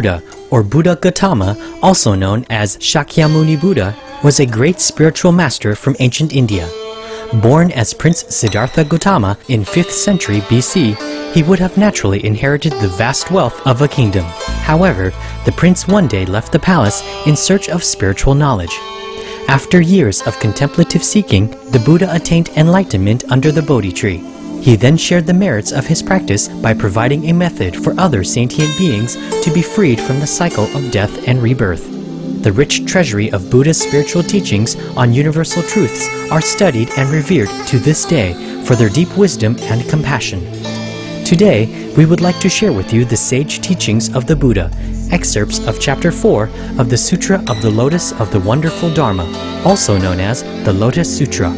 Buddha, or Buddha Gautama, also known as Shakyamuni Buddha, was a great spiritual master from ancient India. Born as Prince Siddhartha Gautama in 5th century BC, he would have naturally inherited the vast wealth of a kingdom. However, the prince one day left the palace in search of spiritual knowledge. After years of contemplative seeking, the Buddha attained enlightenment under the Bodhi tree. He then shared the merits of his practice by providing a method for other sentient beings to be freed from the cycle of death and rebirth. The rich treasury of Buddha's spiritual teachings on universal truths are studied and revered to this day for their deep wisdom and compassion. Today, we would like to share with you the sage teachings of the Buddha, excerpts of Chapter 4 of the Sutra of the Lotus of the Wonderful Dharma, also known as the Lotus Sutra.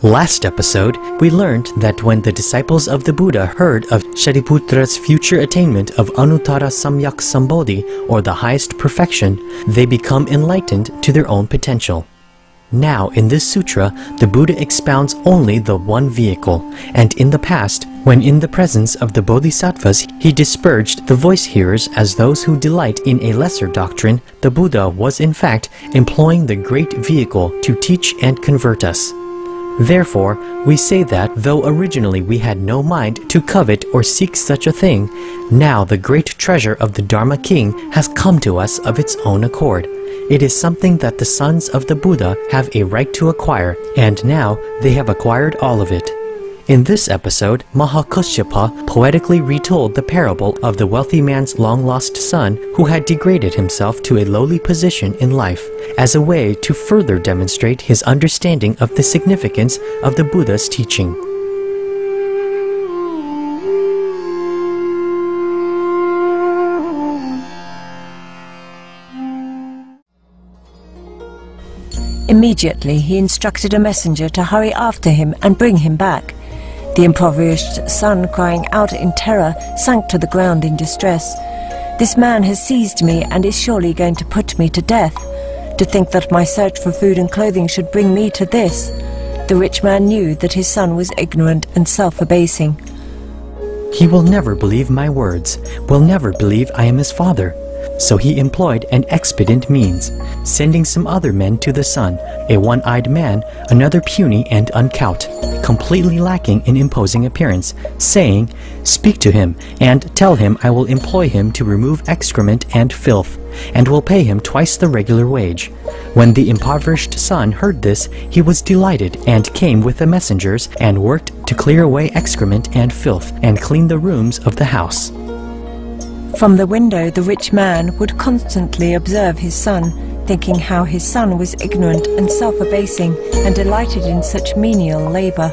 Last episode, we learned that when the disciples of the Buddha heard of Shariputra's future attainment of Anuttara Samyak Sambodhi, or the highest perfection, they become enlightened to their own potential. Now, in this sutra, the Buddha expounds only the one vehicle, and in the past, when in the presence of the Bodhisattvas, he disparaged the voice hearers as those who delight in a lesser doctrine, the Buddha was in fact employing the great vehicle to teach and convert us. Therefore, we say that though originally we had no mind to covet or seek such a thing, now the great treasure of the Dharma King has come to us of its own accord. It is something that the sons of the Buddha have a right to acquire, and now they have acquired all of it. In this episode, Mahakashyapa poetically retold the parable of the wealthy man's long-lost son who had degraded himself to a lowly position in life, as a way to further demonstrate his understanding of the significance of the Buddha's teaching. Immediately he instructed a messenger to hurry after him and bring him back. The impoverished son, crying out in terror, sank to the ground in distress. "This man has seized me and is surely going to put me to death. To think that my search for food and clothing should bring me to this." The rich man knew that his son was ignorant and self-abasing. "He will never believe my words, will never believe I am his father." So he employed an expedient means, sending some other men to the son, a one-eyed man, another puny and uncouth, completely lacking in imposing appearance, saying, "Speak to him, and tell him I will employ him to remove excrement and filth, and will pay him twice the regular wage." When the impoverished son heard this, he was delighted, and came with the messengers, and worked to clear away excrement and filth, and clean the rooms of the house. From the window the rich man would constantly observe his son, thinking how his son was ignorant and self-abasing, and delighted in such menial labor.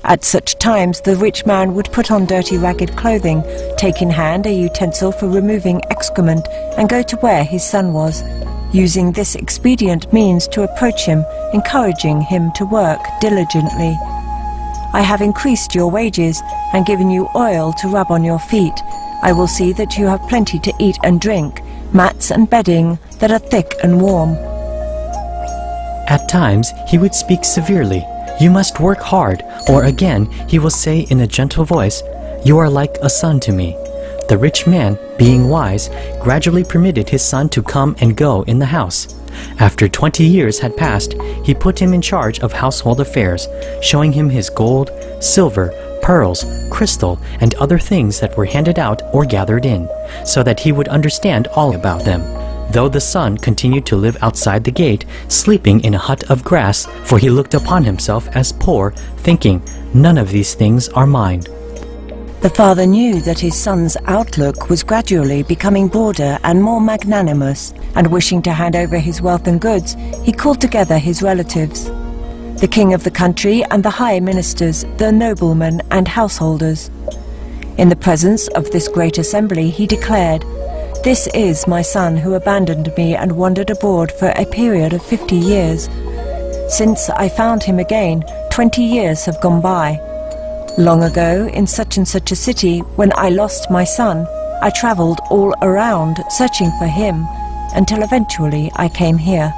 At such times the rich man would put on dirty ragged clothing, take in hand a utensil for removing excrement, and go to where his son was, using this expedient means to approach him, encouraging him to work diligently. "I have increased your wages, and given you oil to rub on your feet. I will see that you have plenty to eat and drink, mats and bedding that are thick and warm." At times, he would speak severely, "You must work hard," or again, he will say in a gentle voice, "You are like a son to me." The rich man, being wise, gradually permitted his son to come and go in the house. After 20 years had passed, he put him in charge of household affairs, showing him his gold, silver, pearls, crystal, and other things that were handed out or gathered in, so that he would understand all about them. Though the son continued to live outside the gate, sleeping in a hut of grass, for he looked upon himself as poor, thinking, "None of these things are mine." The father knew that his son's outlook was gradually becoming broader and more magnanimous, and wishing to hand over his wealth and goods, he called together his relatives, the king of the country and the high ministers, the noblemen and householders. In the presence of this great assembly he declared, "This is my son who abandoned me and wandered abroad for a period of 50 years. Since I found him again, 20 years have gone by. Long ago, in such and such a city, when I lost my son, I traveled all around searching for him, until eventually I came here."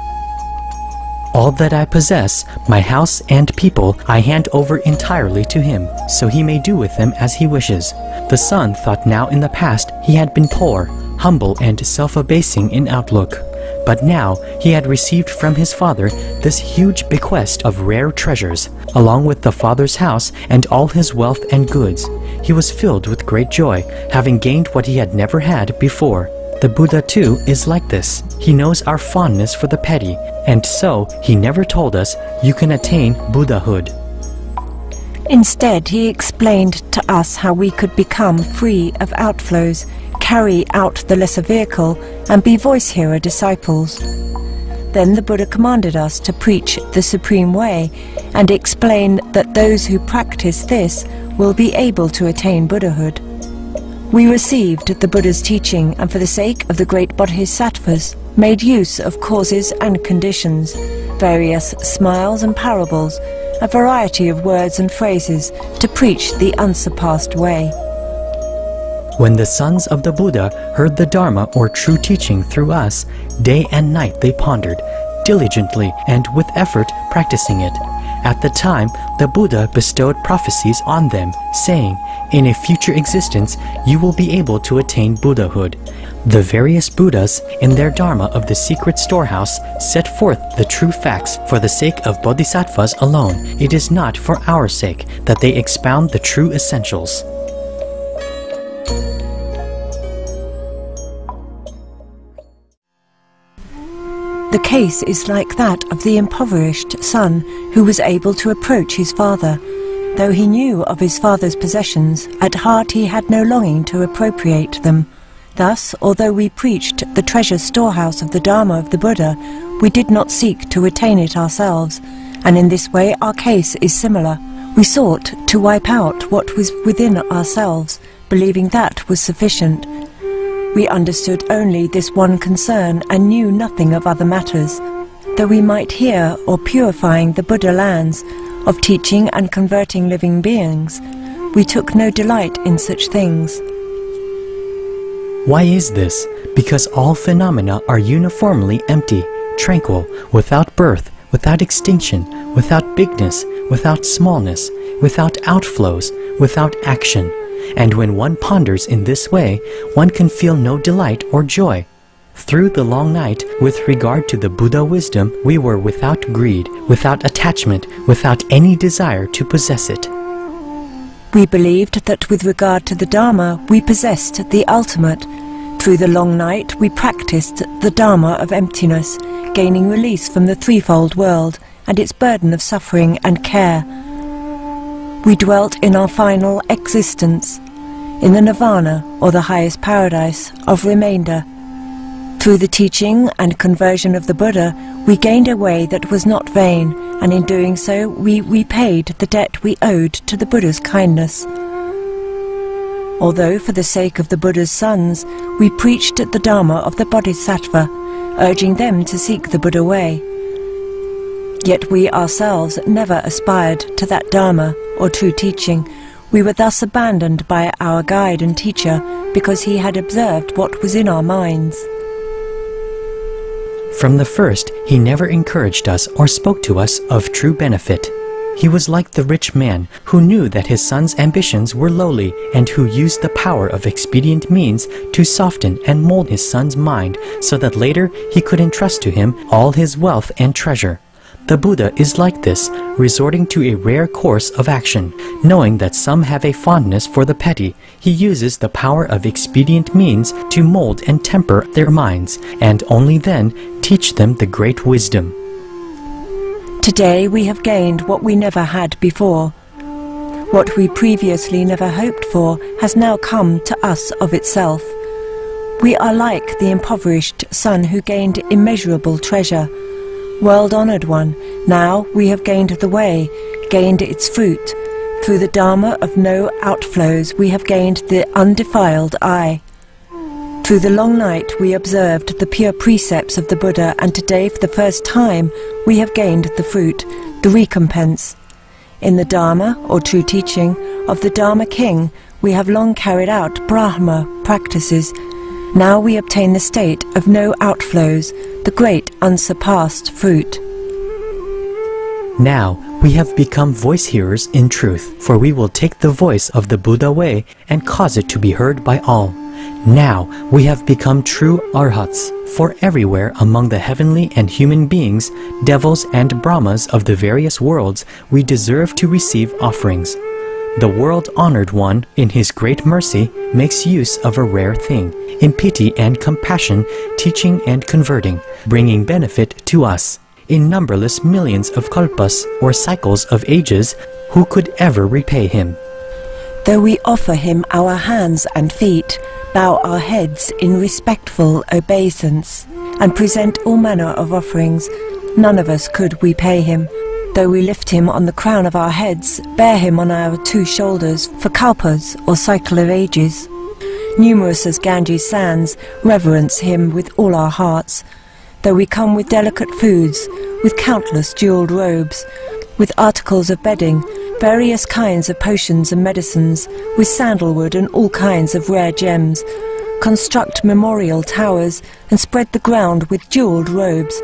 All that I possess, my house and people, I hand over entirely to him, so he may do with them as he wishes. The son thought now in the past he had been poor, humble and self-abasing in outlook. But now he had received from his father this huge bequest of rare treasures, along with the father's house and all his wealth and goods. He was filled with great joy, having gained what he had never had before. The Buddha too is like this. He knows our fondness for the petty, and so he never told us, "You can attain Buddhahood." Instead, he explained to us how we could become free of outflows, carry out the lesser vehicle, and be voice-hearer disciples. Then the Buddha commanded us to preach the Supreme Way and explain that those who practice this will be able to attain Buddhahood. We received the Buddha's teaching and for the sake of the great Bodhisattvas made use of causes and conditions, various smiles and parables, a variety of words and phrases to preach the unsurpassed way. When the sons of the Buddha heard the Dharma or true teaching through us, day and night they pondered, diligently and with effort practicing it. At the time, the Buddha bestowed prophecies on them, saying, "In a future existence, you will be able to attain Buddhahood." The various Buddhas, in their Dharma of the secret storehouse, set forth the true facts for the sake of Bodhisattvas alone. It is not for our sake that they expound the true essentials. The case is like that of the impoverished son who was able to approach his father. Though he knew of his father's possessions, at heart he had no longing to appropriate them. Thus, although we preached the treasure storehouse of the Dharma of the Buddha, we did not seek to attain it ourselves, and in this way our case is similar. We sought to wipe out what was within ourselves, believing that was sufficient. We understood only this one concern and knew nothing of other matters. Though we might hear or purifying the Buddha lands, of teaching and converting living beings, we took no delight in such things. Why is this? Because all phenomena are uniformly empty, tranquil, without birth, without extinction, without bigness, without smallness, without outflows, without action. And when one ponders in this way, one can feel no delight or joy. Through the long night, with regard to the Buddha wisdom, we were without greed, without attachment, without any desire to possess it. We believed that with regard to the Dharma, we possessed the ultimate. Through the long night, we practiced the Dharma of emptiness, gaining release from the threefold world and its burden of suffering and care. We dwelt in our final existence, in the nirvana, or the highest paradise, of remainder. Through the teaching and conversion of the Buddha, we gained a way that was not vain, and in doing so we repaid the debt we owed to the Buddha's kindness. Although for the sake of the Buddha's sons, we preached the Dharma of the Bodhisattva, urging them to seek the Buddha way. Yet we ourselves never aspired to that Dharma or true teaching. We were thus abandoned by our guide and teacher because he had observed what was in our minds. From the first, he never encouraged us or spoke to us of true benefit. He was like the rich man who knew that his son's ambitions were lowly and who used the power of expedient means to soften and mold his son's mind so that later he could entrust to him all his wealth and treasure. The Buddha is like this, resorting to a rare course of action. Knowing that some have a fondness for the petty, he uses the power of expedient means to mold and temper their minds, and only then teach them the great wisdom. Today we have gained what we never had before. What we previously never hoped for has now come to us of itself. We are like the impoverished son who gained immeasurable treasure. World-honored one, now we have gained the way, gained its fruit. Through the Dharma of no outflows we have gained the undefiled eye. Through the long night we observed the pure precepts of the Buddha, and today for the first time we have gained the fruit, the recompense. In the Dharma, or true teaching, of the Dharma King we have long carried out Brahma practices. Now we obtain the state of no outflows, the great unsurpassed fruit. Now we have become voice hearers in truth, for we will take the voice of the Buddha way and cause it to be heard by all. Now we have become true arhats, for everywhere among the heavenly and human beings, devils and Brahmas of the various worlds, we deserve to receive offerings. The world-honored one, in his great mercy, makes use of a rare thing, in pity and compassion, teaching and converting, bringing benefit to us, in numberless millions of kalpas, or cycles of ages, who could ever repay him? Though we offer him our hands and feet, bow our heads in respectful obeisance, and present all manner of offerings, none of us could repay him. Though we lift him on the crown of our heads, bear him on our 2 shoulders, for kalpas, or cycle of ages, numerous as Ganges sands, reverence him with all our hearts. Though we come with delicate foods, with countless jewelled robes, with articles of bedding, various kinds of potions and medicines, with sandalwood and all kinds of rare gems, construct memorial towers, and spread the ground with jewelled robes.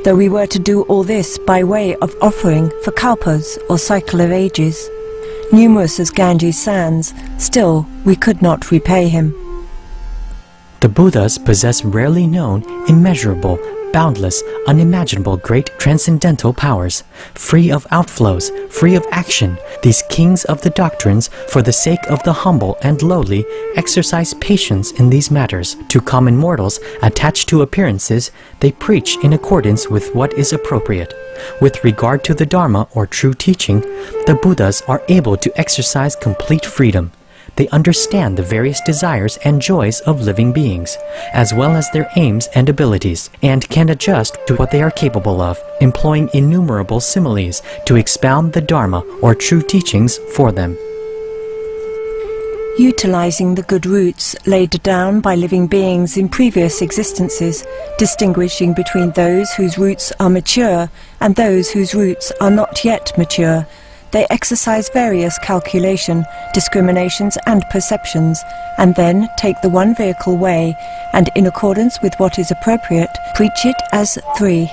Though we were to do all this by way of offering for kalpas, or cycle of ages, numerous as Ganges sands, still we could not repay him. The Buddhas possess rarely known, immeasurable, boundless, unimaginable great transcendental powers, free of outflows, free of action. These kings of the doctrines, for the sake of the humble and lowly, exercise patience in these matters. To common mortals, attached to appearances, they preach in accordance with what is appropriate. With regard to the Dharma, or true teaching, the Buddhas are able to exercise complete freedom. They understand the various desires and joys of living beings, as well as their aims and abilities, and can adjust to what they are capable of, employing innumerable similes to expound the Dharma, or true teachings, for them. Utilizing the good roots laid down by living beings in previous existences, distinguishing between those whose roots are mature and those whose roots are not yet mature, they exercise various calculation, discriminations and perceptions, and then take the one vehicle way, and in accordance with what is appropriate, preach it as 3.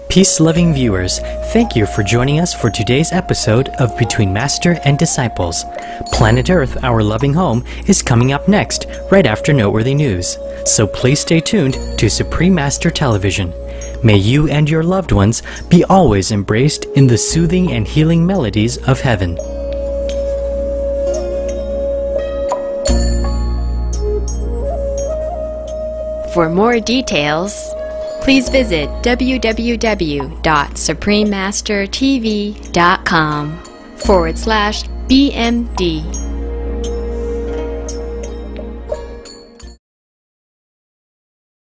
Peace-loving viewers, thank you for joining us for today's episode of Between Master and Disciples. Planet Earth, our loving home, is coming up next, right after noteworthy news. So please stay tuned to Supreme Master Television. May you and your loved ones be always embraced in the soothing and healing melodies of heaven. For more details, please visit www.suprememastertv.com/BMD.